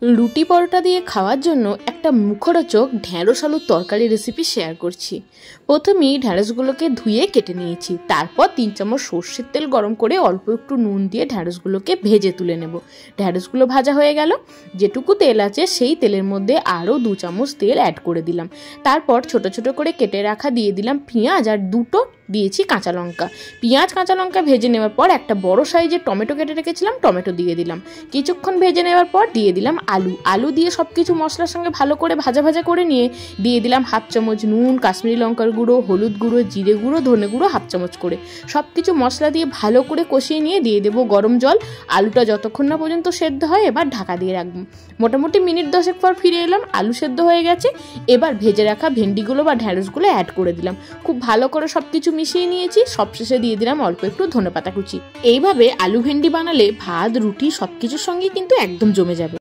রুটি পরোটা দিয়ে খাওয়ার জন্য একটা মুখরোচক ঢ্যাঁড়স আলুর তরকারি রেসিপি শেয়ার করছি। প্রথমেই ঢ্যাঁড়সগুলোকে ধুয়ে কেটে নিয়েছি, তারপর 3 চামচ সর্ষের তেল গরম করে অল্প একটু নুন দিয়ে ঢ্যাঁড়সগুলোকে ভেজে তুলে নেব। ঢ্যাঁড়সগুলো ভাজা হয়ে গেল, যেটুকু তেল আছে সেই তেলের মধ্যে আরও 2 চামচ তেল অ্যাড করে দিলাম। তারপর ছোট ছোট করে কেটে রাখা দিয়ে দিলাম পেঁয়াজ, আর দুটো দিয়েছি কাঁচা লঙ্কা। পেঁয়াজ কাঁচা লঙ্কা ভেজে নেওয়ার পর একটা বড় সাইজের টমেটো কেটে রেখেছিলাম, টমেটো দিয়ে দিলাম। কিছুক্ষণ ভেজে নেওয়ার পর দিয়ে দিলাম আলু দিয়ে সব কিছু মশলার সঙ্গে ভালো করে ভাজা ভাজা করে নিয়ে দিয়ে দিলাম 1/2 চামচ নুন, কাশ্মীরি লঙ্কার গুঁড়ো, হলুদ গুঁড়ো, জিরে গুঁড়ো, ধনে গুঁড়ো 1/2 চামচ করে। সব কিছু মশলা দিয়ে ভালো করে কষিয়ে নিয়ে দিয়ে দেবো গরম জল। আলুটা যতক্ষণ না পর্যন্ত সেদ্ধ হয় এবার ঢাকা দিয়ে রাখবো। মোটামুটি মিনিট 10 পর ফিরে এলাম, আলু সেদ্ধ হয়ে গেছে। এবার ভেজে রাখা ভেন্ডিগুলো বা ঢ্যাঁড়সগুলো অ্যাড করে দিলাম। খুব ভালো করে সব কিছু মিশিয়ে নিয়েছি। সবশেষে দিয়ে দিলাম অল্প একটু ধনেপাতা কুচি। এইভাবে আলু ভেন্ডি বানালে ভাত, রুটি সবকিছুর সঙ্গে কিন্তু একদম জমে যাবে।